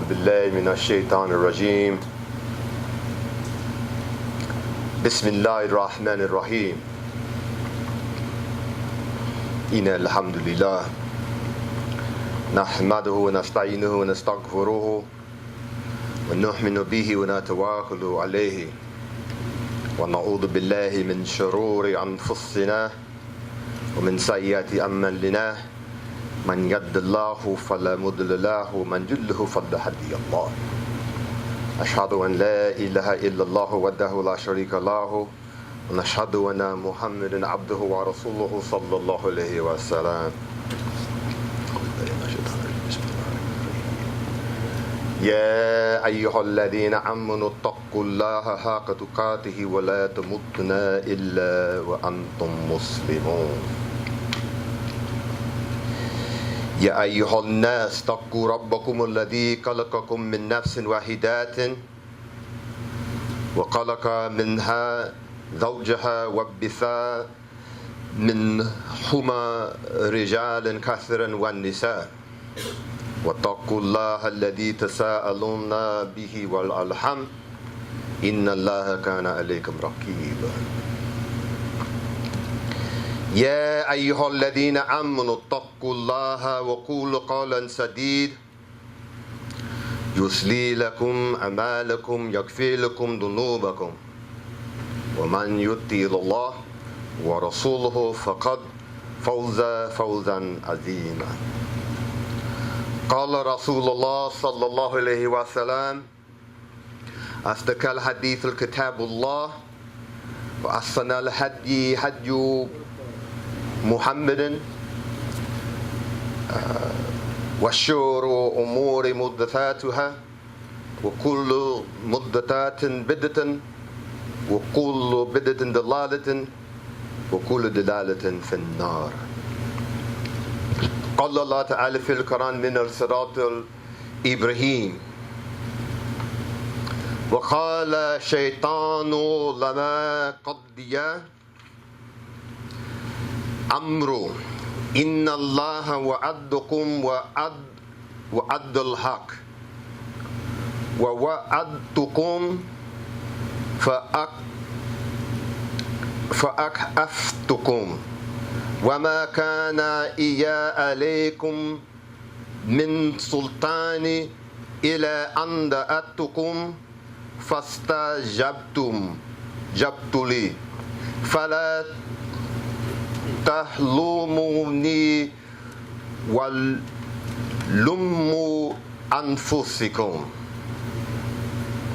أعوذ بالله من الشيطان الرجيم بسم الله الرحمن الرحيم إن الحمد لله نحمده ونستعينه ونستغفره ونؤمن به ونتوكل عليه ونعوذ بالله من شرور أنفسنا ومن سيئات أعمالنا من يهد الله فلا مضل له ومن يضلل فلا هادي له أشهد أن لا إله إلا الله وحده لا شريك له ونشهد أن محمدا عبده ورسوله صلى الله عليه وسلم يا أيها الذين آمنوا اتقوا الله حق تقاته ولا تموتن إلا وأنتم مسلمون يا أيها الناس اتقوا ربكم الذي خلقكم من نفس واحدة وخلق منها زوجها وبث منهما رجالا كثيرا والنساء واتقوا الله الذي تساءلون به والأرحام إن الله كان عليكم رقيبا يا أيها الذين آمنوا اتقوا الله وقولوا قولا سديدا يصلح لكم أعمالكم يغفر لكم ذنوبكم ومن يطع الله ورسوله فقد فاز فوزا عظيما قال رسول الله صلى الله عليه وسلم أصدق الحديث الكتاب الله وأحسن الهدي هدي محمد وشر أمور محدثاتها وكل محدثات بدعة وكل بدعة ضلالة وكل ضلالة في النار قال الله تعالى في القرآن من الصراط إبراهيم وقال الشيطان لما قضي أمره إن الله وعدكم وعد الحق ووعدتكم فأخلفتكم وما كان إيا عليكم من سلطان إلى أن دعوتكم فاستجبتم لي فلا تلوموني ولوموا أنفسكم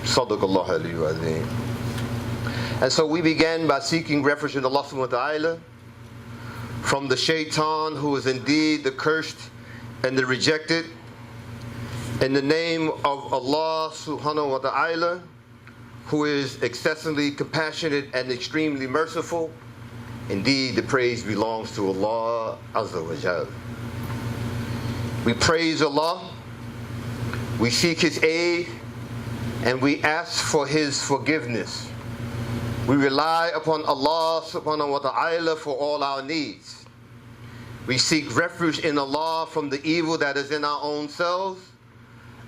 صدق الله العلي العظيم. And so we began by seeking refuge in Allah subhanahu wa ta'ala from the shaitan, who is indeed the cursed and the rejected, in the name of Allah subhanahu wa ta'ala, who is excessively compassionate and extremely merciful. Indeed, the praise belongs to Allah Azza wa Jal. We praise Allah, we seek His aid, and we ask for His forgiveness. We rely upon Allah subhanahu wa ta'ala for all our needs. We seek refuge in Allah from the evil that is in our own selves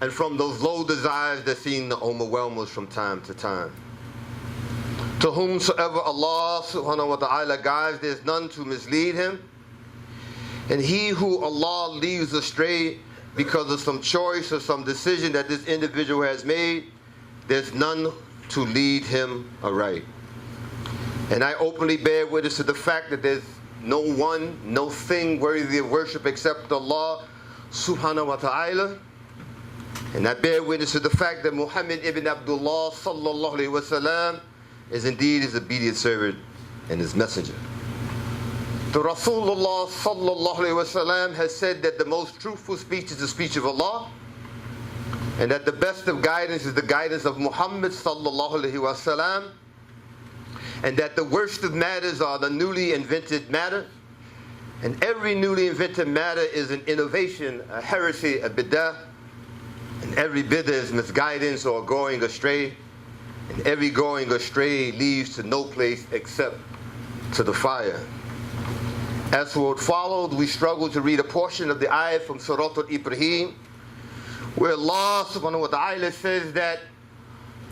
and from those low desires that seem to overwhelm us from time to time. To whomsoever Allah subhanahu wa ta'ala guides, there is none to mislead him. And he who Allah leaves astray because of some choice or some decision that this individual has made, there's none to lead him aright. And I openly bear witness to the fact that there's no one, no thing worthy of worship except Allah subhanahu wa ta'ala. And I bear witness to the fact that Muhammad ibn Abdullah sallallahu alayhi wa sallam is indeed His obedient servant and His messenger. The Rasulullah sallallahu alayhi wa sallam has said that the most truthful speech is the speech of Allah, and that the best of guidance is the guidance of Muhammad sallallahu alayhi wa sallam, and that the worst of matters are the newly invented matter, and every newly invented matter is an innovation, a heresy, a bid'ah, and every bid'ah is misguidance or going astray. And every going astray leads to no place except to the fire. As for what followed, we struggled to read a portion of the ayah from Surah Ibrahim, where Allah subhanahu wa ta'ala says that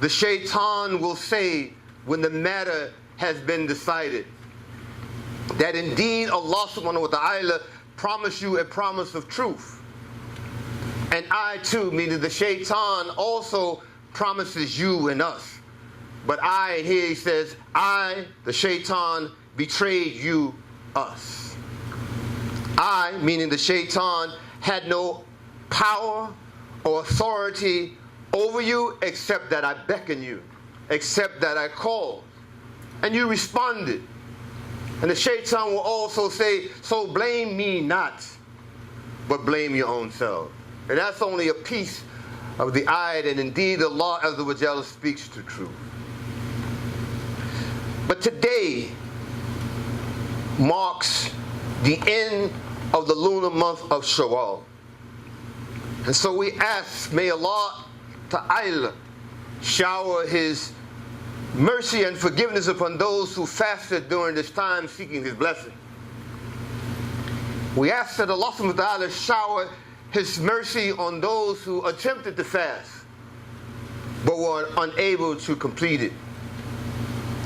the shaitan will say when the matter has been decided, that indeed Allah subhanahu wa ta'ala promised you a promise of truth. And I too, meaning the shaitan, also promises you and us. But I, and here he says, I, the shaitan, betrayed you, us. I, meaning the shaitan, had no power or authority over you except that I beckoned you, except that I called. And you responded. And the shaitan will also say, so blame me not, but blame your own self. And that's only a piece of the ayat, and indeed Allah Azza wa Jalla speaks the truth. But today marks the end of the lunar month of Shawwal. And so we ask, may Allah Ta'ala shower His mercy and forgiveness upon those who fasted during this time seeking His blessing. We ask that Allah subhanahu wa ta'ala shower His mercy on those who attempted to fast but were unable to complete it.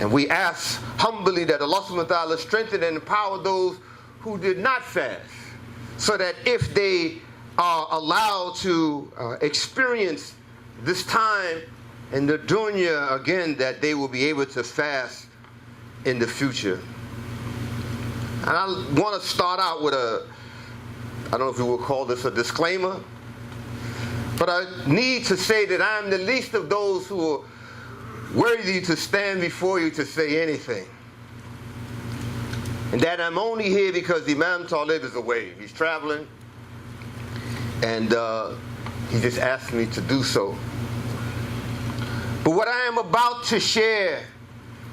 And we ask humbly that Allah subhanahu wa ta'ala strengthen and empower those who did not fast, so that if they are allowed to experience this time in the dunya again, that they will be able to fast in the future. And I want to start out with I don't know if we will call this a disclaimer, but I need to say that I'm the least of those who are worthy to stand before you to say anything. And that I'm only here because Imam Talib is away. He's traveling, and he just asked me to do so. But what I am about to share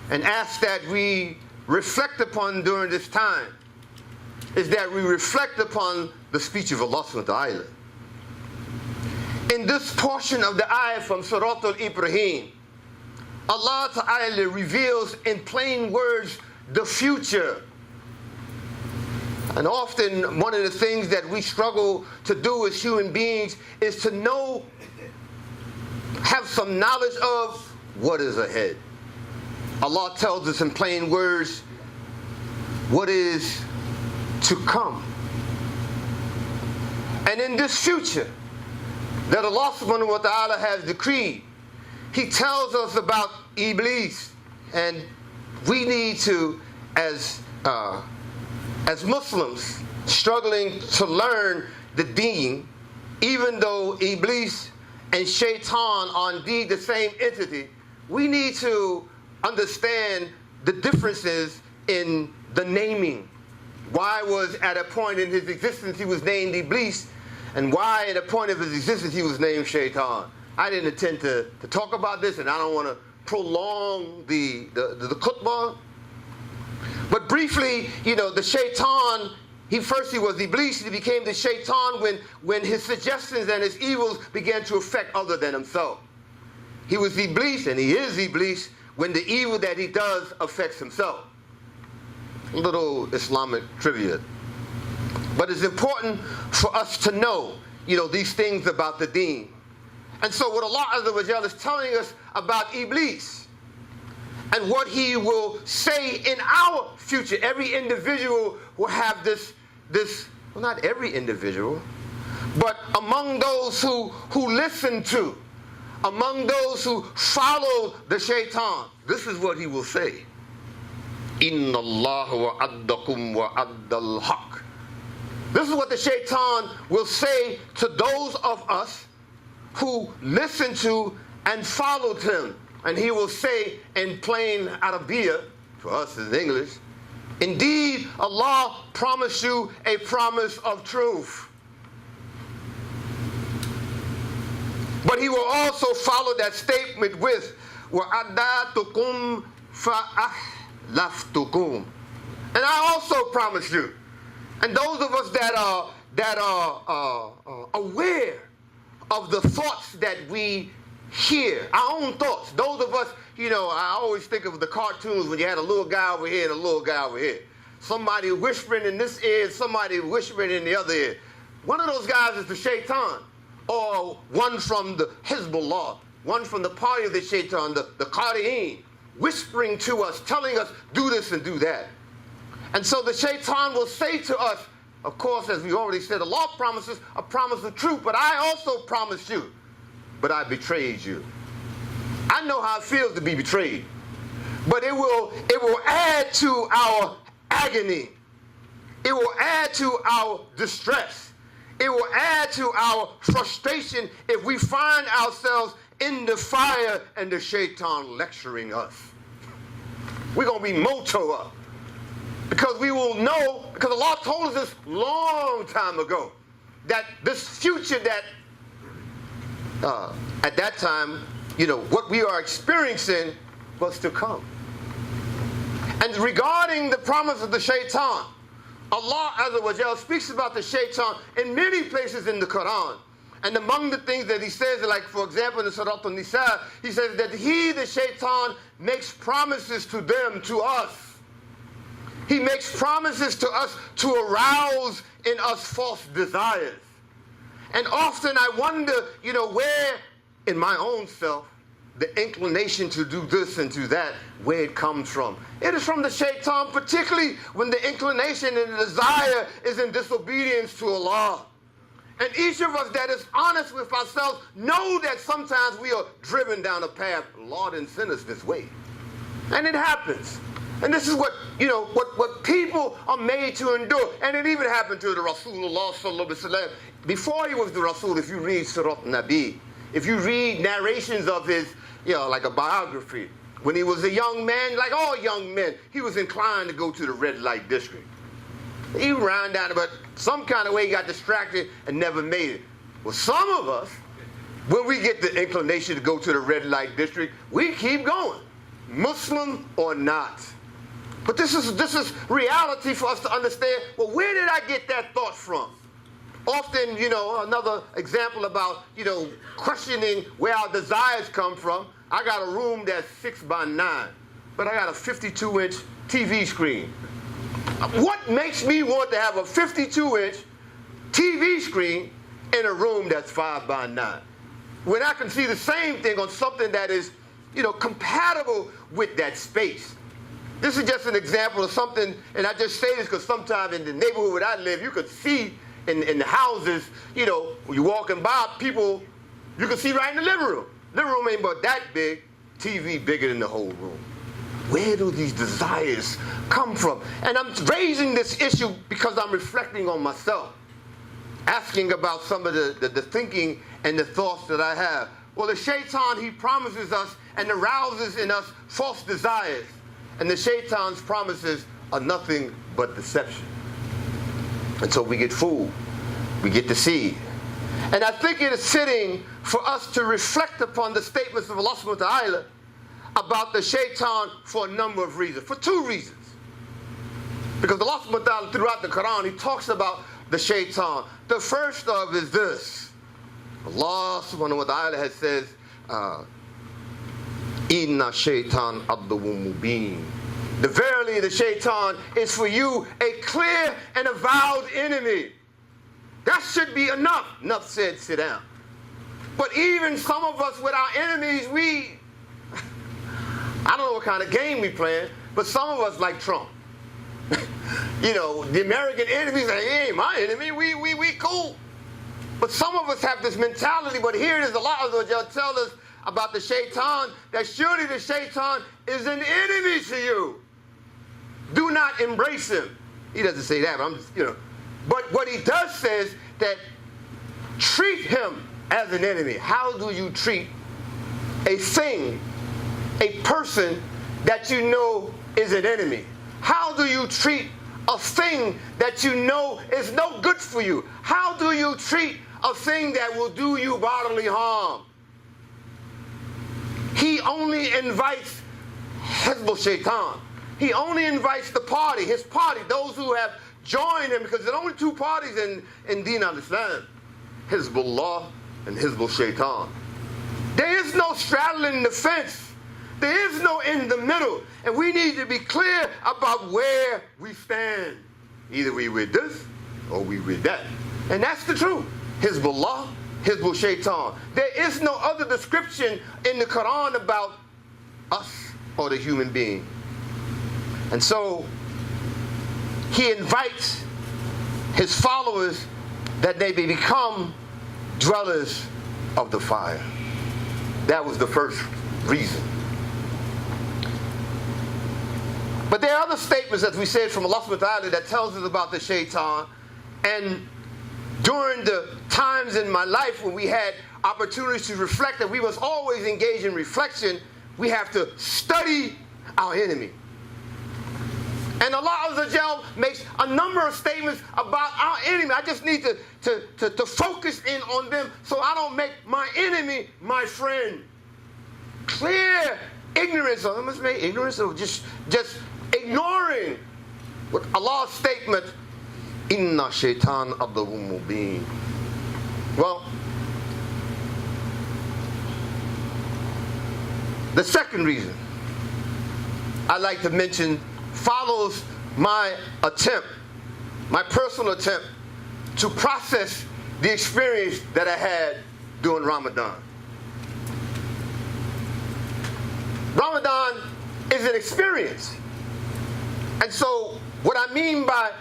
and ask that we reflect upon during this time is that we reflect upon the speech of Allah subhanahu wa ta'ala. In this portion of the ayah from Surah Al-Ibrahim, Allah Ta'ala reveals in plain words the future. And often one of the things that we struggle to do as human beings is to know, have some knowledge of what is ahead. Allah tells us in plain words what is to come. And in this future that Allah subhanahu wa ta'ala has decreed, He tells us about Iblis, and we need to, as Muslims struggling to learn the deen, even though Iblis and Shaitan are indeed the same entity, we need to understand the differences in the naming. Why was at a point in his existence he was named Iblis, and why at a point of his existence he was named Shaitan. I didn't intend to talk about this, and I don't want to prolong the khutbah. But briefly, the Shaitan, he was Iblis, he became the Shaitan when his suggestions and his evils began to affect other than himself. He was Iblis, and he is Iblis, when the evil that he does affects himself. A little Islamic trivia. But it's important for us to know, these things about the deen. And so what Allah Azza wa Jalla is telling us about Iblis and what he will say in our future. Every individual will have this, well, not every individual, but among those who listen to, among those who follow the shaitan, this is what he will say. Inna Allah wa'addakum wa'addal haq. This is what the shaitan will say to those of us who listened to and followed him. And he will say in plain Arabiya, for us in English, indeed Allah promised you a promise of truth. But he will also follow that statement with وَعَدَّاتُكُمْ فَأَحْلَفْتُكُمْ. And I also promise you. And those of us that are aware of the thoughts that we hear, our own thoughts, those of us, I always think of the cartoons when you had a little guy over here and a little guy over here. Somebody whispering in this ear, somebody whispering in the other ear. One of those guys is the shaitan, or one from the Hezbollah, one from the party of the shaitan, the Qadi'in, whispering to us, telling us, do this and do that. And so the shaitan will say to us, of course, as we already said, Allah promises a promise of truth, but I also promised you, but I betrayed you. I know how it feels to be betrayed, but it will add to our agony. It will add to our distress. It will add to our frustration if we find ourselves in the fire and the shaitan lecturing us. We're going to be moto up. Because we will know, because Allah told us this long time ago, that this future that, at that time, what we are experiencing was to come. And regarding the promise of the shaitan, Allah Azza wa Jal speaks about the shaitan in many places in the Quran. And among the things that he says, like for example in the Surah An-Nisa, he says that he, the shaitan, makes promises to them, to us. He makes promises to us to arouse in us false desires. And often I wonder, where in my own self, the inclination to do this and do that, where it comes from. It is from the shaitan, particularly when the inclination and the desire is in disobedience to Allah. And each of us that is honest with ourselves know that sometimes we are driven down a path. Lord, and send us this way. And it happens. And this is what people are made to endure. And it even happened to the Rasulullah sallallahu alaihi wasallam. Before he was the Rasul, if you read Surah Nabi, if you read narrations of his, like a biography, when he was a young man, like all young men, he was inclined to go to the red light district. He ran down, but some kind of way he got distracted and never made it. Well, some of us, when we get the inclination to go to the red light district, we keep going, Muslim or not. But this is reality for us to understand. Well, where did I get that thought from? Often, another example about, questioning where our desires come from. I got a room that's 6 by 9, but I got a 52-inch TV screen. What makes me want to have a 52-inch TV screen in a room that's 5 by 9? When I can see the same thing on something that is, compatible with that space. This is just an example of something, and I just say this because sometimes in the neighborhood where I live, you could see in the houses, when you're walking by, people, you can see right in the living room. Living room ain't but that big, TV bigger than the whole room. Where do these desires come from? And I'm raising this issue because I'm reflecting on myself, asking about some of the thinking and the thoughts that I have. Well, the shaitan, he promises us and arouses in us false desires. And the shaitan's promises are nothing but deception. And so we get fooled. We get deceived. And I think it is fitting for us to reflect upon the statements of Allah subhanahu wa ta'ala about the shaitan for a number of reasons. For 2 reasons. Because Allah subhanahu wa ta'ala throughout the Quran, he talks about the shaitan. The first of is this. Allah subhanahu wa ta'ala has says, Inna shaitan aduwwun mubin. Verily the shaitan is for you a clear and avowed enemy. That should be enough. Enough said, sit down. But even some of us with our enemies, I don't know what kind of game we playing, but some of us like Trump. The American enemies say, he ain't my enemy, we cool. But some of us have this mentality, but here it is, Allah tell us about the shaitan, that surely the shaitan is an enemy to you. Do not embrace him. He doesn't say that, but I'm just, But what he does say is that treat him as an enemy. How do you treat a thing, a person that you know is an enemy? How do you treat a thing that you know is no good for you? How do you treat a thing that will do you bodily harm? He only invites Hezbollah Shaitan. He only invites the party, his party, those who have joined him, because there's only 2 parties in Deen al-Islam, Hezbollah and Hezbollah Shaitan. There is no straddling the fence. There is no in the middle. And we need to be clear about where we stand. Either we with this or we with that. And that's the truth. Hezbollah Hizbul Shaitan. There is no other description in the Quran about us or the human being. And so he invites his followers that they may become dwellers of the fire. That was the first reason. But there are other statements, as we said, from Allah subhanahu wa ta'ala that tells us about the shaitan. And during the times in my life when we had opportunities to reflect, that we must always engage in reflection, we have to study our enemy. And Allah Azza wa Jal makes a number of statements about our enemy. I just need to focus in on them so I don't make my enemy my friend. Clear ignorance of them is made ignorance of just ignoring what Allah's statement, Inna shaitan aduwwun mubin. Well, the second reason I like to mention follows my attempt, my personal attempt to process the experience that I had during Ramadan. Ramadan is an experience. And so what I mean by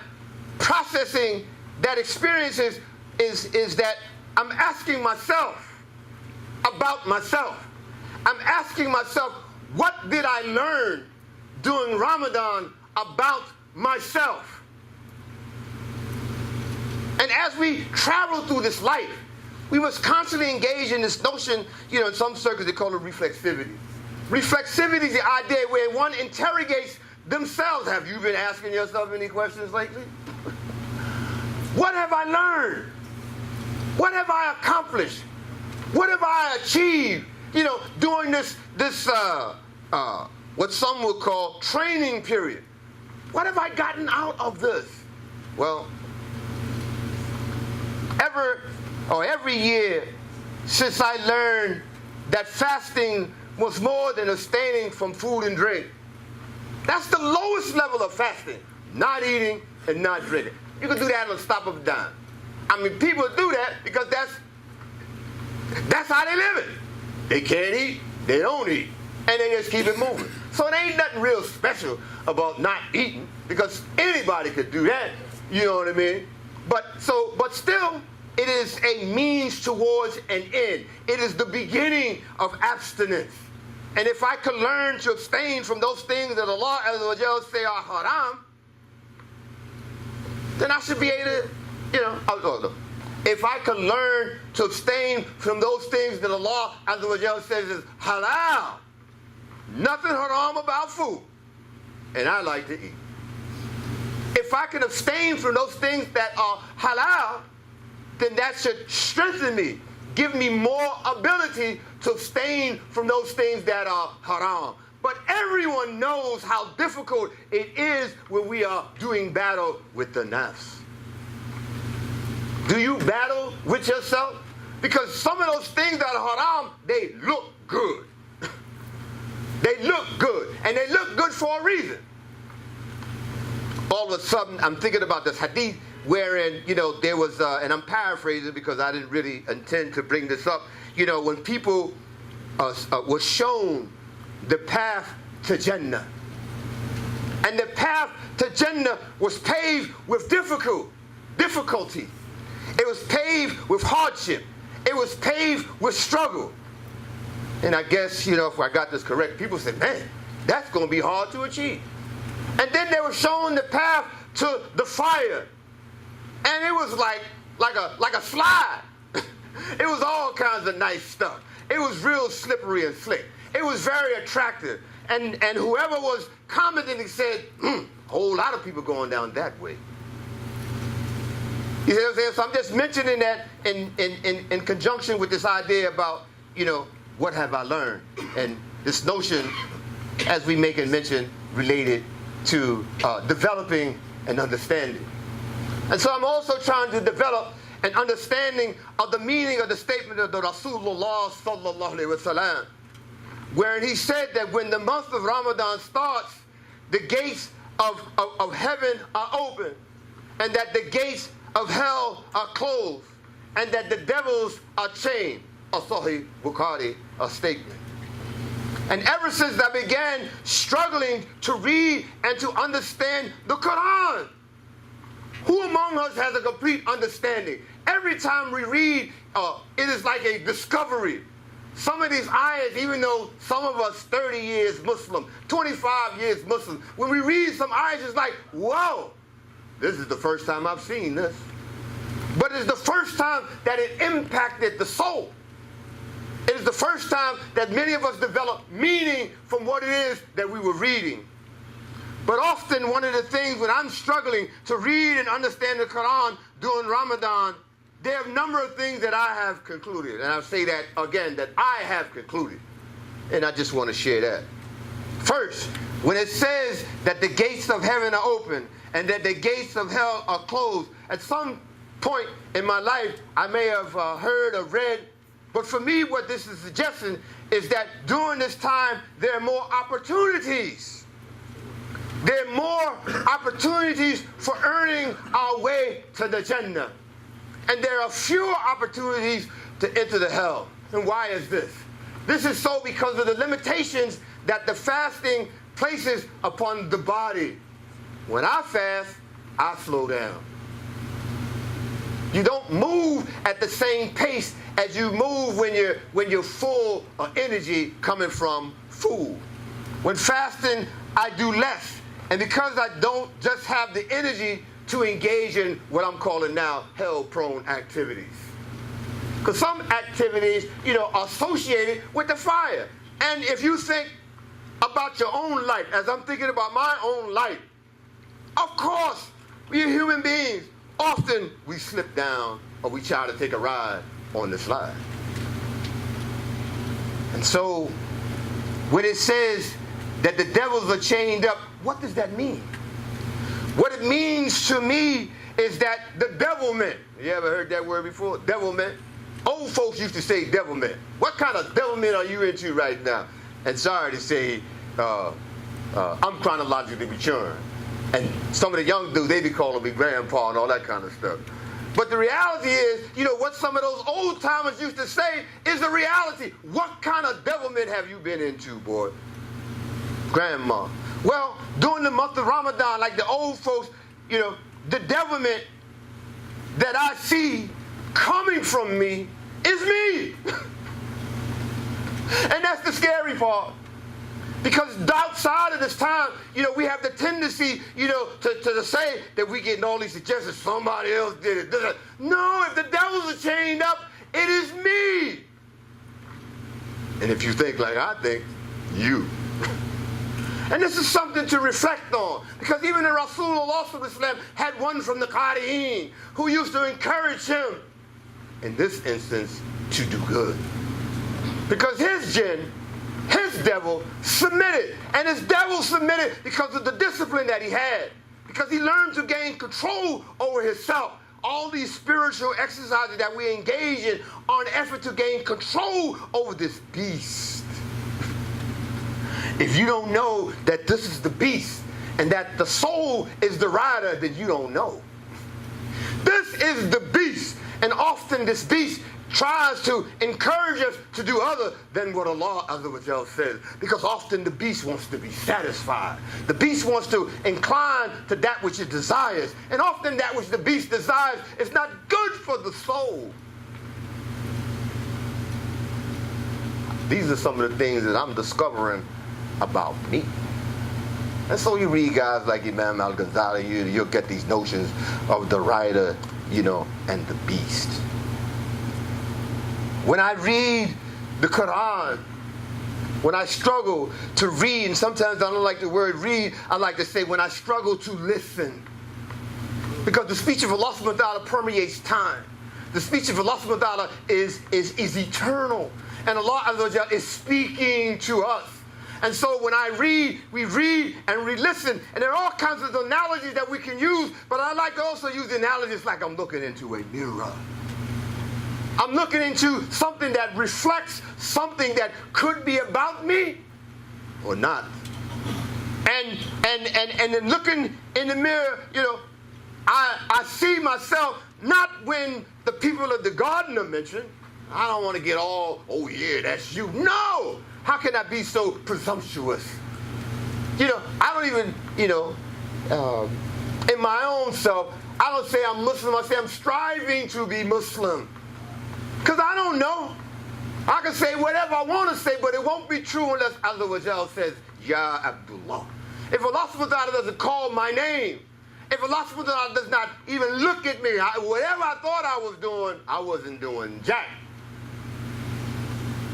processing that experience is that I'm asking myself about myself. I'm asking myself, what did I learn during Ramadan about myself? And as we travel through this life, we must constantly engage in this notion, in some circles they call it reflexivity. Reflexivity is the idea where one interrogates themselves. Have you been asking yourself any questions lately? What have I learned? What have I accomplished? What have I achieved? During this what some would call training period. What have I gotten out of this? Well, every year since I learned that fasting was more than abstaining from food and drink. That's the lowest level of fasting. Not eating and not drinking. You can do that on the stop of a dime. I mean, people do that because that's how they live it. They can't eat, they don't eat, and they just keep it moving. So it ain't nothing real special about not eating, because anybody could do that, you know what I mean? But still, it is a means towards an end. It is the beginning of abstinence. And if I could learn to abstain from those things that Allah Azza wa Jalla say are haram, then I should be able to, if I could learn to abstain from those things that Allah Azza wa Jalla says is halal, nothing haram about food, and I like to eat. If I can abstain from those things that are halal, then that should strengthen me, give me more ability to abstain from those things that are haram. But everyone knows how difficult it is when we are doing battle with the nafs. Do you battle with yourself? Because some of those things that are haram, they look good. They look good. And they look good for a reason. All of a sudden, I'm thinking about this hadith wherein, there was, and I'm paraphrasing because I didn't really intend to bring this up, when people were shown the path to Jannah. And the path to Jannah was paved with difficulty. It was paved with hardship. It was paved with struggle. And I guess, if I got this correct, people said, man, that's going to be hard to achieve. And then they were shown the path to the fire. And it was like a slide. It was all kinds of nice stuff. It was real slippery and slick. It was very attractive. And whoever was commenting said, a whole lot of people going down that way. You see what I'm saying? So I'm just mentioning that in conjunction with this idea about, what have I learned? And this notion, as we make and mention, related to developing an understanding. And so I'm also trying to develop an understanding of the meaning of the statement of the Rasulullah sallallahu alaihi wasallam, wherein he said that when the month of Ramadan starts, the gates of heaven are open, and that the gates of hell are closed, and that the devils are chained. A Sahih Bukhari, a statement. And ever since I began struggling to read and to understand the Quran, who among us has a complete understanding? Every time we read, it is like a discovery. Some of these ayahs, even though some of us 30 years Muslim, 25 years Muslim, when we read some ayahs, it's like, whoa, this is the first time I've seen this. But it's the first time that it impacted the soul. It is the first time that many of us develop meaning from what it is that we were reading. But often one of the things when I'm struggling to read and understand the Quran during Ramadan, there are a number of things that I have concluded. And I'll say that again, that I have concluded. And I just want to share that. First, when it says that the gates of heaven are open and that the gates of hell are closed, at some point in my life, I may have heard or read, but for me, what this is suggesting is that during this time, there are more opportunities. There are more opportunities for earning our way to the Jannah. And there are fewer opportunities to enter the hell. And why is this? This is so because of the limitations that the fasting places upon the body. When I fast, I slow down. You don't move at the same pace as you move when you're full of energy coming from food. When fasting, I do less. And because I don't just have the energy to engage in what I'm calling now hell-prone activities. Because some activities, are associated with the fire. And if you think about your own life, as I'm thinking about my own life, of course, we're human beings. Often we slip down or we try to take a ride on the slide. And so when it says that the devils are chained up, what does that mean? What it means to me is that the devilment, you ever heard that word before? Devilment. Old folks used to say devilment. What kind of devilment are you into right now? And sorry to say, I'm chronologically maturing. And some of the young dudes, they be calling me grandpa and all that kind of stuff. But the reality is, what some of those old timers used to say is the reality. What kind of devilment have you been into, boy? Grandma. Well, during the month of Ramadan, like the old folks, the devilment that I see coming from me is me. And that's the scary part. Because outside of this time, we have the tendency, to say that we getting all these suggestions, somebody else did it. No, if the devils are chained up, it is me. And if you think like I think, you. And this is something to reflect on. Because even the Rasulullah had one from the Qadi'een who used to encourage him, in this instance, to do good. Because his jinn, his devil, submitted. And his devil submitted because of the discipline that he had. Because he learned to gain control over himself. All these spiritual exercises that we engage in are an effort to gain control over this beast. If you don't know that this is the beast and that the soul is the rider, then you don't know. This is the beast. And often this beast tries to encourage us to do other than what Allah Azza wa Jal says. Because often the beast wants to be satisfied. The beast wants to incline to that which it desires. And often that which the beast desires is not good for the soul. These are some of the things that I'm discovering about me. And so you read guys like Imam al-Ghazali, you'll get these notions of the rider, and the beast. When I read the Quran, when I struggle to read, and sometimes I don't like the word read, I like to say when I struggle to listen. Because the speech of Allah subhanahu wa ta'ala permeates time. The speech of Allah subhanahu wa ta'ala is eternal. And Allah Azza wa Jal is speaking to us. And so when I read, we read and we listen. And there are all kinds of analogies that we can use. But I like to also use the analogies like I'm looking into a mirror. I'm looking into something that reflects something that could be about me or not. And then looking in the mirror, I see myself not when the people of the garden are mentioned, I don't want to get all, oh yeah, that's you. No! How can I be so presumptuous? I don't even, in my own self, I don't say I'm Muslim, I say I'm striving to be Muslim. Because I don't know. I can say whatever I want to say, but it won't be true unless Allah says, Ya Abdullah. If Allah subhanahu wa ta'ala doesn't call my name, if Allah subhanahu wa ta'ala does not even look at me, whatever I thought I was doing, I wasn't doing jack.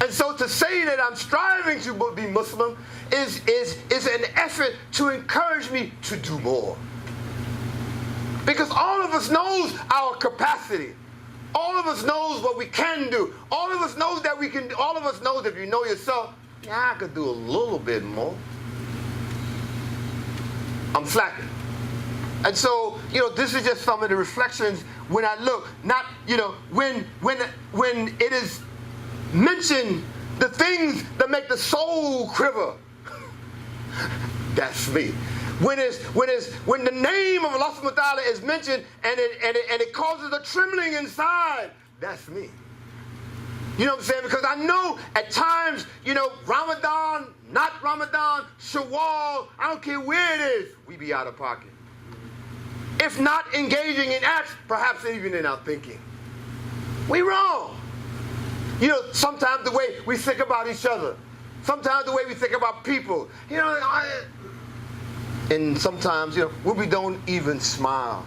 And so to say that I'm striving to be Muslim is an effort to encourage me to do more. Because all of us knows our capacity. All of us knows what we can do. All of us knows that we can. All of us knows if you know yourself, yeah, I could do a little bit more. I'm slacking. And so, this is just some of the reflections when I look. Not, when it is mentioned the things that make the soul quiver. That's me. When the name of Allah subhanahu wa ta'ala is mentioned and it causes a trembling inside, that's me. You know what I'm saying? Because I know at times, Ramadan, not Ramadan, Shawwal, I don't care where it is, we be out of pocket. If not engaging in acts, perhaps even in our thinking. We wrong. Sometimes the way we think about each other, sometimes the way we think about people, and sometimes, we don't even smile.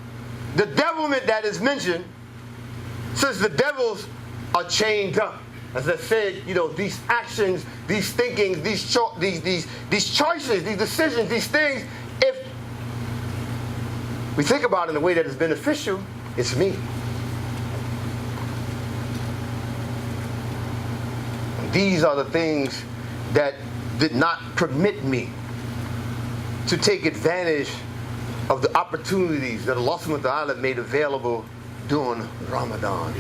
The devilment that is mentioned, since the devils are chained up, as I said, these actions, these thinkings, these choices, these decisions, these things, if we think about it in a way that is beneficial, it's me. These are the things that did not permit me to take advantage of the opportunities that Allah subhanahu wa ta'ala made available during Ramadan.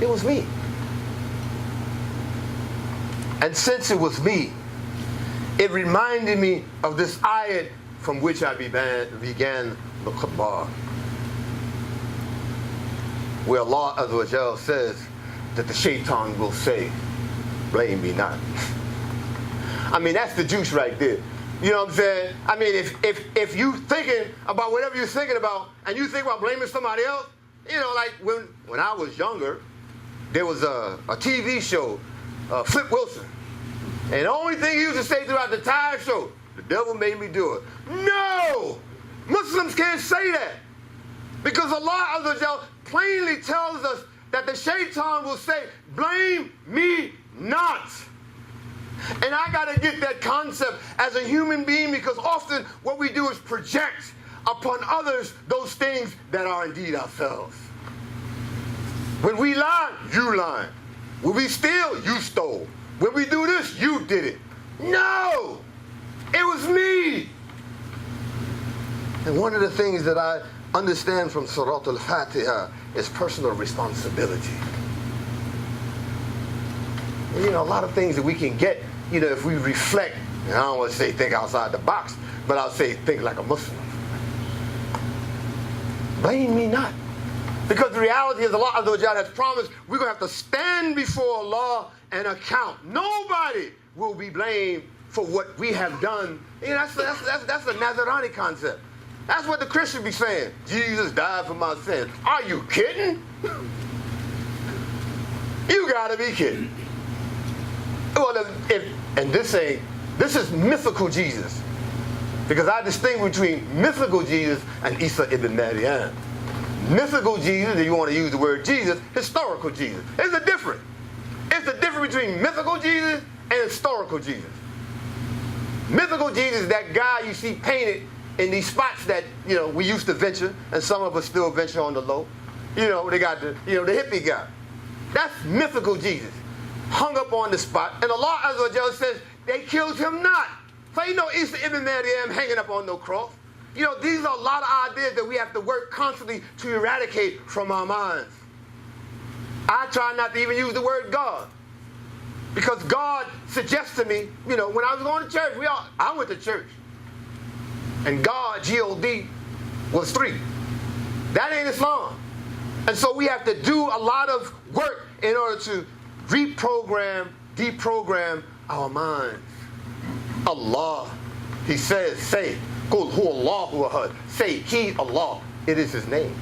It was me. And since it was me, it reminded me of this ayat from which I began the khutbah, where Allah Azza wa Jal says that the shaitan will say, blame me not. I mean, that's the juice right there. You know what I'm saying? I mean, if you thinking about whatever you're thinking about, and you think about blaming somebody else, like when I was younger, there was a TV show, Flip Wilson. And the only thing he used to say throughout the entire show, the devil made me do it. No! Muslims can't say that. Because Allah Azza wa Jal plainly tells us that the shaitan will say, blame me not. And I got to get that concept as a human being, because often what we do is project upon others those things that are indeed ourselves. When we lie, you lying. When we steal, you stole. When we do this, you did it. No! It was me! And one of the things that I understand from Surah Al-Fatiha is personal responsibility. And, a lot of things that we can get, if we reflect, and I don't want to say think outside the box, but I'll say think like a Muslim. Blame me not. Because the reality is Allah Azza wa Jalla has promised we're going to have to stand before Allah and account. Nobody will be blamed for what we have done. That's a Nazarani concept. That's what the Christians be saying. Jesus died for my sins. Are you kidding? You gotta be kidding. Well, this is mythical Jesus. Because I distinguish between mythical Jesus and Isa ibn Maryam. Mythical Jesus, if you want to use the word Jesus, historical Jesus. There's a difference. It's the difference between mythical Jesus and historical Jesus. Mythical Jesus is that guy you see painted in these spots that, we used to venture, and some of us still venture on the low. They got the hippie guy. That's mythical Jesus. Hung up on the spot, and Allah Azza wa Jalla says they killed him not. So Isa ibn Maryam hanging up on no cross. These are a lot of ideas that we have to work constantly to eradicate from our minds. I try not to even use the word God. Because God suggests to me, when I was going to church, I went to church. And God, G-O-D, was 3. That ain't Islam. And so we have to do a lot of work in order to reprogram, deprogram our minds. Allah, He says, say, Qul hu Allahu ahad. Say, He, Allah, it is His name.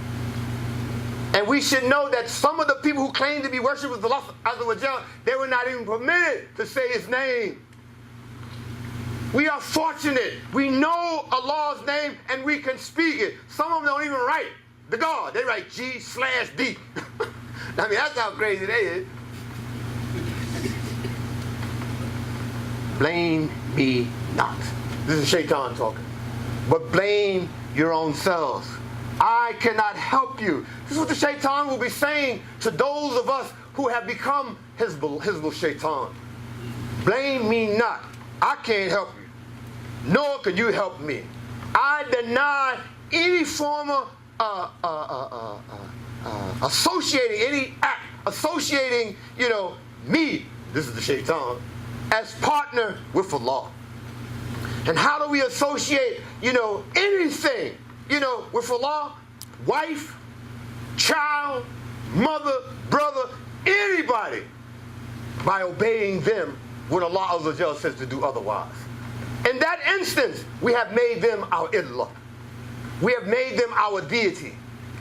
And we should know that some of the people who claim to be worshippers of Allah Azza wa Jalla, they were not even permitted to say His name. We are fortunate. We know Allah's name and we can speak it. Some of them don't even write the God. They write G/D. I mean, that's how crazy they is. Blame me not. This is Shaitan talking. But blame your own selves. I cannot help you. This is what the Shaitan will be saying to those of us who have become Hizbul Shaitan. Blame me not. I can't help you. Nor can you help me. I deny any form of associating, any act, associating, me, this is the Shaitan, as partner with Allah. And how do we associate, anything, with Allah? Wife, child, mother, brother, anybody, by obeying them when Allah Azza wa Jalla says to do otherwise. In that instance, we have made them our illah. We have made them our deity.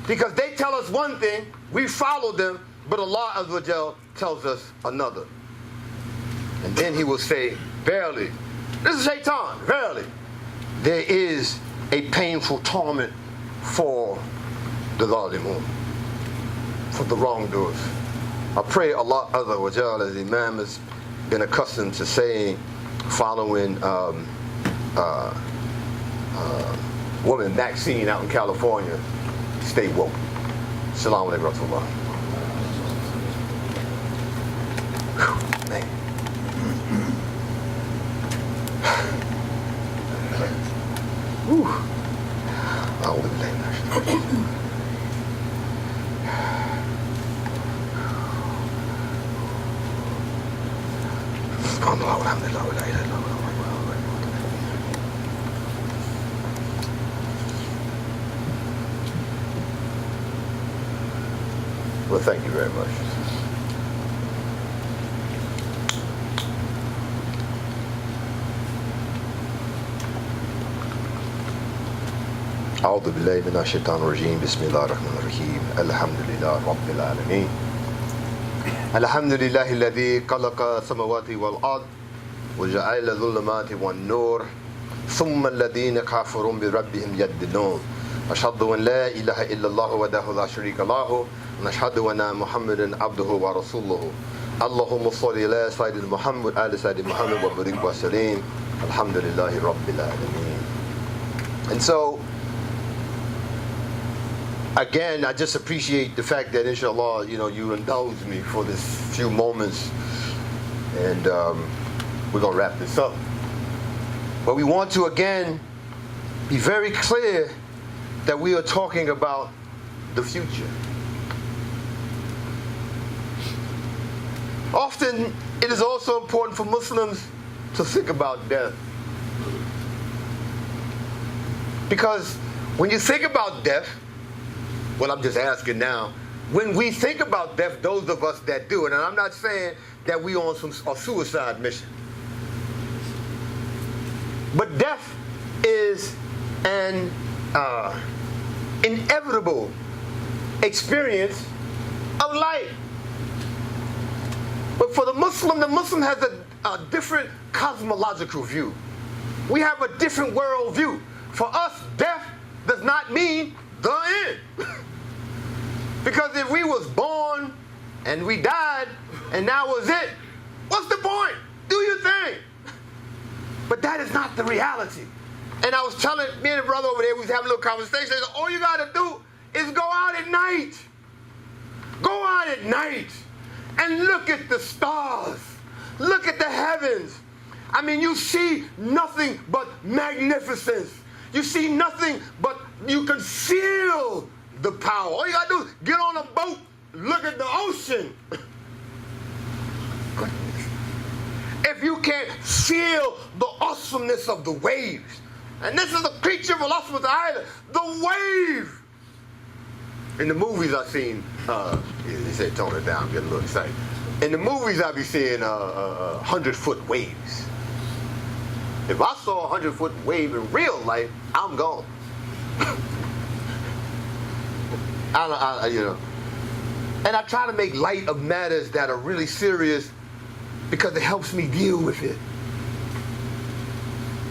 Because they tell us one thing, we follow them, but Allah Azza wa Jalla tells us another. And then He will say, verily, this is Shaitan, verily, there is a painful torment for the zalimun, for the wrongdoers. I pray Allah Azza wa Jalla, as Imam has been accustomed to saying, following woman Maxine out in California, stay woke. Assalamu alaikum wa rahmatullah. Man. أعوذ بالله من الشيطان. سبحان الله والحمد لله ولا إله إلا الله. Well, thank you very much. أعوذ بالله من الشيطان الرجيم بسم الله الرحمن الرحيم الحمد لله رب العالمين الحمد لله الذي خلق السماوات والأرض وجعل الظلمات والنور ثم الذين كفروا بربهم يعدلون أشهد أن لا إله إلا الله وحده لا شريك له ونشهد أن محمدا عبده ورسوله اللهم صل على سيدنا محمد آل سيدنا محمد وبارك وسلم الحمد لله رب العالمين. And so, again, I just appreciate the fact that, inshallah, you indulge me for this few moments, and we're going to wrap this up. But we want to, again, be very clear that we are talking about the future. Often, it is also important for Muslims to think about death. Because when you think about death, well, I'm just asking now, when we think about death, those of us that do it, and I'm not saying that we on a suicide mission, but death is an inevitable experience of life. But for the Muslim has a different cosmological view. We have a different world view. For us, death does not mean the end. Because if we was born and we died and that was it, what's the point? Do your thing. But that is not the reality. And I was telling me and the brother over there, we was having a little conversation. Said, all you got to do is go out at night. Go out at night and look at the stars. Look at the heavens. I mean, you see nothing but magnificence. You see nothing but you can feel the power. All you got to do is get on a boat, look at the ocean. If you can't feel the awesomeness of the waves, and this is a creature of Allah subhanahu wa ta'ala, the wave. In the movies I've seen, they say tone it down, I'm getting a little excited. In the movies I be seeing 100-foot waves. If I saw a 100-foot wave in real life, I'm gone. And I try to make light of matters that are really serious because it helps me deal with it.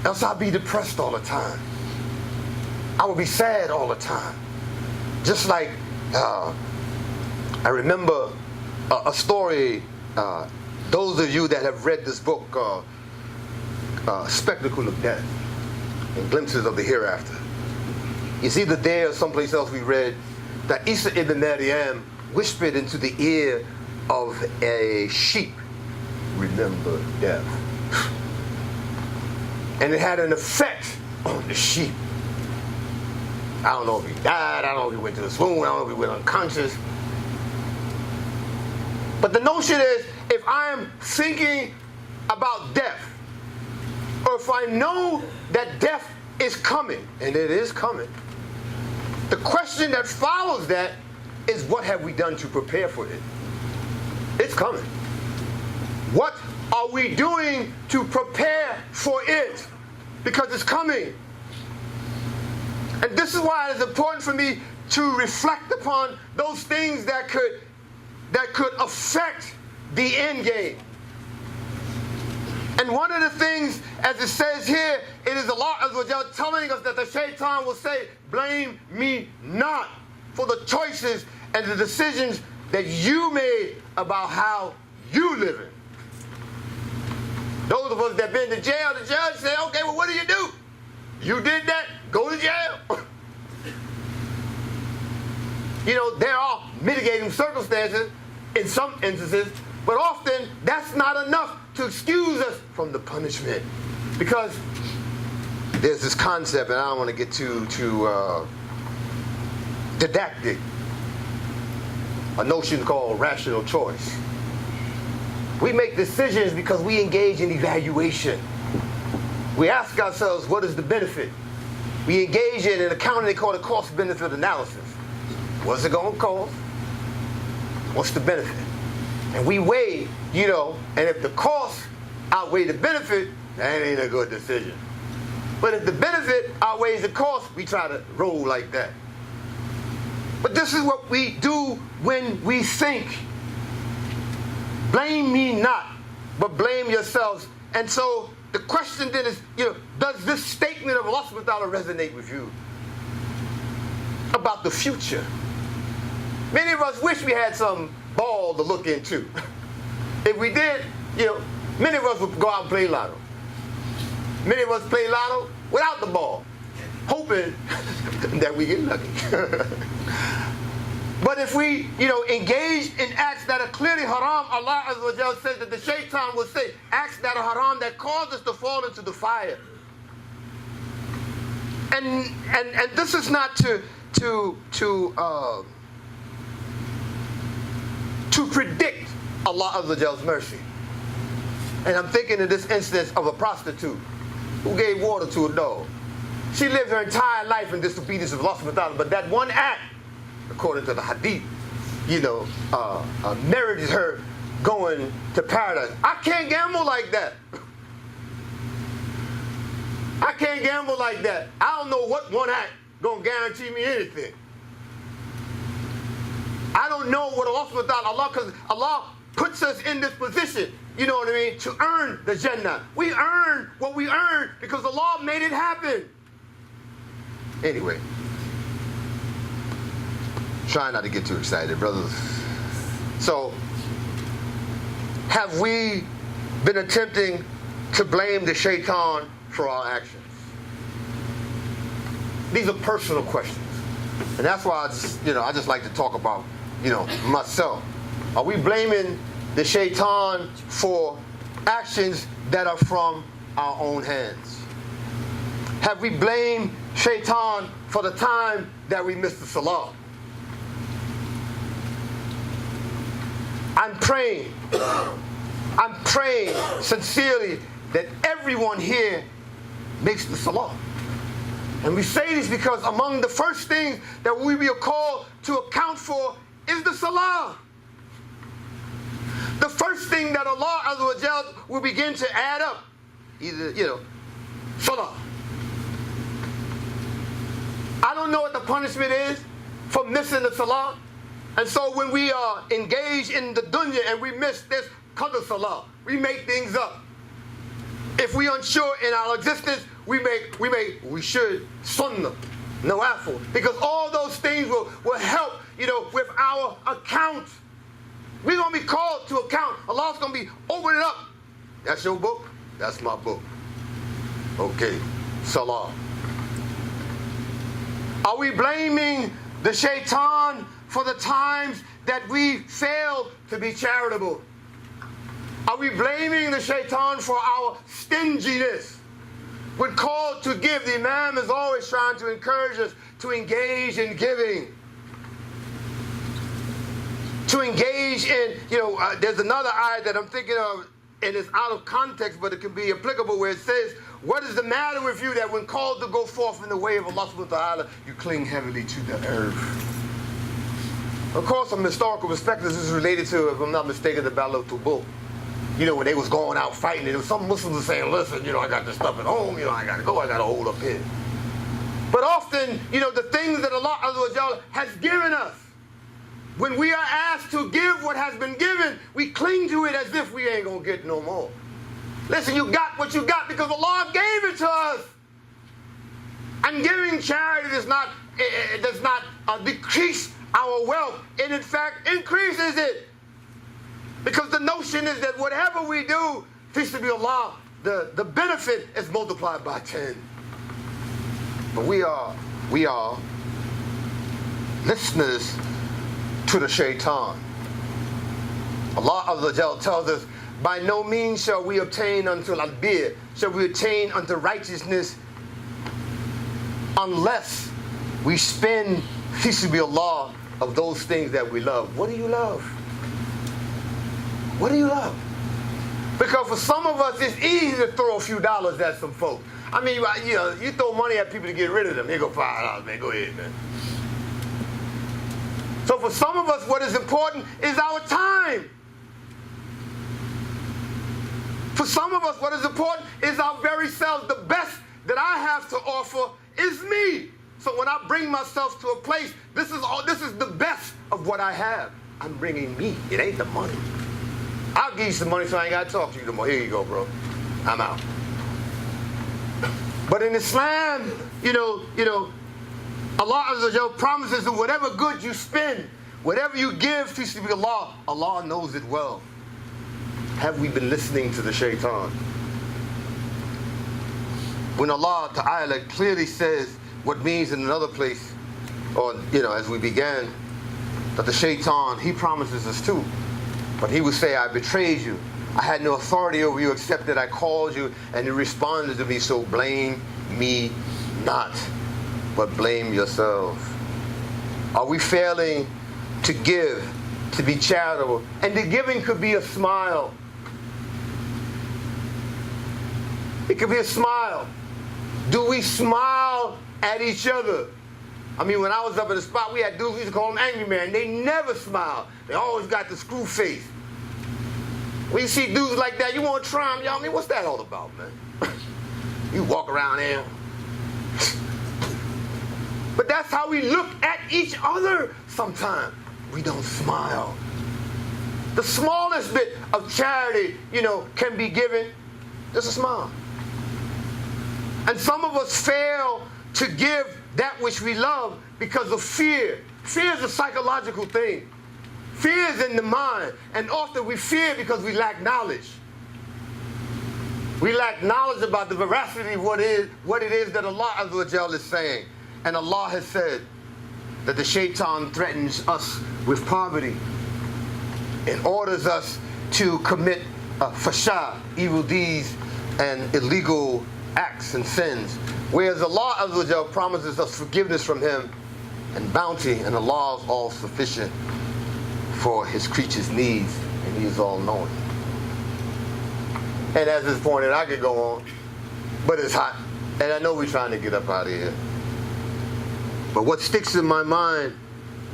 Else I'll be depressed all the time. I will be sad all the time. Just like I remember a story, those of you that have read this book, Spectacle of Death and Glimpses of the Hereafter. It's either there or someplace else we read that Isa ibn Maryam whispered into the ear of a sheep, remember death. And it had an effect on the sheep. I don't know if he died, I don't know if he went to the swoon, I don't know if he went unconscious. But the notion is, if I am thinking about death, or if I know that death is coming, and it is coming, the question that follows that is, what have we done to prepare for it? It's coming. What are we doing to prepare for it? Because it's coming. And this is why it's important for me to reflect upon those things that could affect the end game. And one of the things, as it says here, it is Allah Azza wa Jalla telling us that the shaitan will say, blame me not for the choices and the decisions that you made about how you living. Those of us that been to jail, the judge said, okay, well, what do you do? You did that, go to jail. You know, there are mitigating circumstances in some instances, but often that's not enough to excuse us from the punishment. Because there's this concept, and I don't want to get too didactic, a notion called rational choice. We make decisions because we engage in evaluation. We ask ourselves, what is the benefit? We engage in an accounting they call it cost-benefit analysis. What's it going to cost? What's the benefit? And we weigh, and if the cost outweigh the benefit, that ain't a good decision. But if the benefit outweighs the cost, we try to roll like that. But this is what we do when we think. Blame me not, but blame yourselves. And so the question then is, does this statement of Allah subhanahu wa ta'ala resonate with you about the future? Many of us wish we had some ball to look into. If we did, many of us would go out and play lotto. Many of us play lotto without the ball, hoping that we get lucky. But if we, engage in acts that are clearly haram, Allah Azza wa Jalla says that the shaitan will say, acts that are haram that cause us to fall into the fire. And this is not to predict Allah Azza wa Jalla's mercy. And I'm thinking in this instance of a prostitute who gave water to a dog. She lived her entire life in disobedience of Allah subhanahu wa ta'ala, but that one act, according to the hadith, merited her going to paradise. I can't gamble like that. I can't gamble like that. I don't know what one act gonna guarantee me anything. I don't know what Allah subhanahu wa ta'ala, because Allah puts us in this position, to earn the Jannah. We earn what we earn because Allah made it happen. Anyway. Try not to get too excited, brothers. So, have we been attempting to blame the shaitan for our actions? These are personal questions. And that's why I just like to talk about, myself. Are we blaming the shaitan for actions that are from our own hands? Have we blamed shaitan for the time that we missed the salah? I'm praying sincerely that everyone here makes the salah. And we say this because among the first things that we will call to account for is the salah. The first thing that Allah Azza wa Jal will begin to add up, either, salah. I don't know what the punishment is for missing the salah. And so when we are engaged in the dunya and we miss this qadr salah, we make things up. If we unsure in our existence, we should sunnah, nawafil, because all those things will help, with our account. We're going to be called to account. Allah's going to be opening up. That's your book? That's my book. Okay, salah. Are we blaming the shaitan for the times that we fail to be charitable? Are we blaming the shaitan for our stinginess? When called to give, the Imam is always trying to encourage us to engage in giving. To engage in, there's another ayah that I'm thinking of, and it's out of context, but it can be applicable, where it says, what is the matter with you that when called to go forth in the way of Allah subhanahu wa ta'ala, you cling heavily to the earth? Of course, from historical perspective, this is related to, if I'm not mistaken, the Battle of Tubuk. When they was going out fighting, there was some Muslims were saying, listen, I got this stuff at home, I got to go, I got to hold up here. But often, the things that Allah Azza wa Jalla has given us, when we are asked to give what has been given, we cling to it as if we ain't going to get no more. Listen, you got what you got because Allah gave it to us. And giving charity does not decrease our wealth. It in fact increases it. Because the notion is that whatever we do, fi sabilillah, the benefit is multiplied by 10. But we are listeners to the shaitan. Allah Azza wa Jalla tells us, by no means shall we obtain unto al-bir, shall we attain unto righteousness, unless we spend fi sabilillah of those things that we love. What do you love? What do you love? Because for some of us, it's easy to throw a few dollars at some folks. I mean, you throw money at people to get rid of them. Here go $5, man. Go ahead, man. So for some of us, what is important is our time. For some of us, what is important is our very selves. The best that I have to offer is me. So when I bring myself to a place, this is the best of what I have. I'm bringing me. It ain't the money. I'll give you some money so I ain't got to talk to you no more. Here you go, bro. I'm out. But in Islam, Allah Azza wa Jalla promises that whatever good you spend, whatever you give to Allah, Allah knows it well. Have we been listening to the shaitan? When Allah Ta'ala clearly says what means in another place, or as we began, that the shaitan, he promises us too. But he would say, I betrayed you. I had no authority over you except that I called you and you responded to me, so blame me not, but blame yourselves. Are we failing to give, to be charitable? And the giving could be a smile. It could be a smile. Do we smile at each other? I mean, when I was up at the spot, we had dudes, we used to call them angry man. They never smile. They always got the screw face. When you see dudes like that, you want to try them. Y'all, I mean, what's that all about, man? You walk around there. But that's how we look at each other sometimes. We don't smile. The smallest bit of charity, can be given. Just a smile. And some of us fail to give that which we love because of fear. Fear is a psychological thing. Fear is in the mind. And often we fear because we lack knowledge. We lack knowledge about the veracity of what it is that Allah Azza wa Jalla is saying. And Allah has said that the shaitan threatens us with poverty and orders us to commit fasha, evil deeds, and illegal acts and sins. Whereas Allah Azza wa Jalla promises us forgiveness from Him and bounty, and Allah is all sufficient for His creatures' needs, and He is all knowing. And as is pointed, I could go on, but it's hot, and I know we're trying to get up out of here. But what sticks in my mind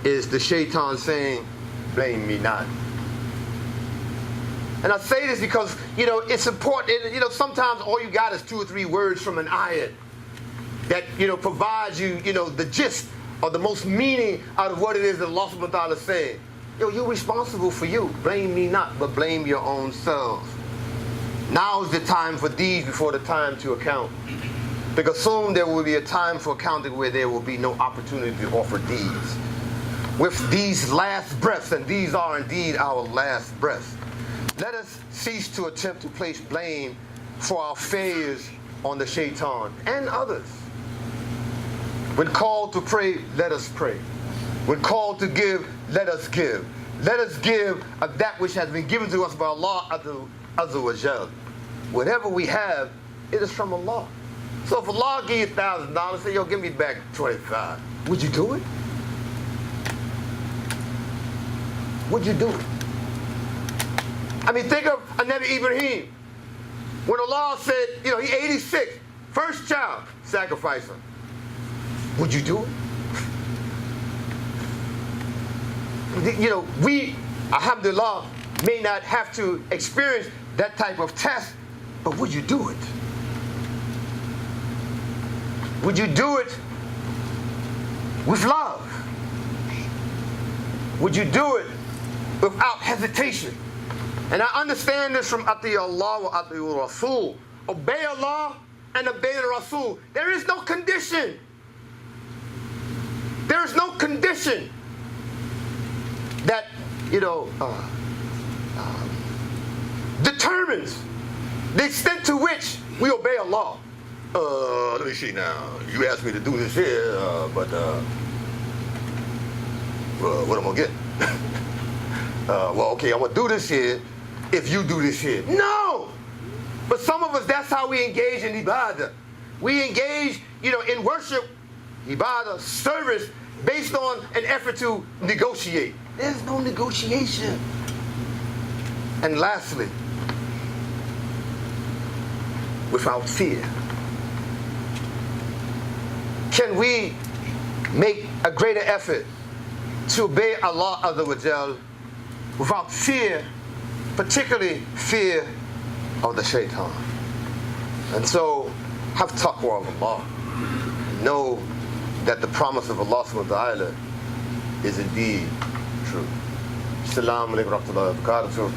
is the shaitan saying, blame me not. And I say this because, it's important. Sometimes all you got is 2 or 3 words from an ayat that, provides you, the gist or the most meaning out of what it is that Allah subhanahu wa ta'ala is saying. You're responsible for you. Blame me not, but blame your own selves. Now is the time for deeds before the time to account. Because soon there will be a time for accounting where there will be no opportunity to offer deeds. With these last breaths, and these are indeed our last breaths, let us cease to attempt to place blame for our failures on the shaitan and others. When called to pray, let us pray. When called to give, let us give. Let us give of that which has been given to us by Allah Azza wa Jal. Whatever we have, it is from Allah. So if Allah give you $1,000, say, give me back 25. Would you do it? Would you do it? I mean, think of Nabi Ibrahim. When Allah said, he 86, first child, sacrifice him. Would you do it? We, alhamdulillah, may not have to experience that type of test, but would you do it? Would you do it with love? Would you do it without hesitation? And I understand this from Ati Allah wa Ati Rasul. Obey Allah and obey the Rasul. There is no condition. There is no condition that, determines the extent to which we obey Allah. Let me see now. You asked me to do this here, but what am I gonna get? Okay, I'm gonna do this here if you do this here. No! But some of us, that's how we engage in ibadah. We engage, in worship, ibadah, service, based on an effort to negotiate. There's no negotiation. And lastly, without fear. Can we make a greater effort to obey Allah Azza wa Jal without fear, particularly fear of the shaitan? And so, have taqwa of Allah. Know that the promise of Allah subhanahu wa ta'ala is indeed true. Assalamu alaikum wa rahmatullahi wa barakatuh.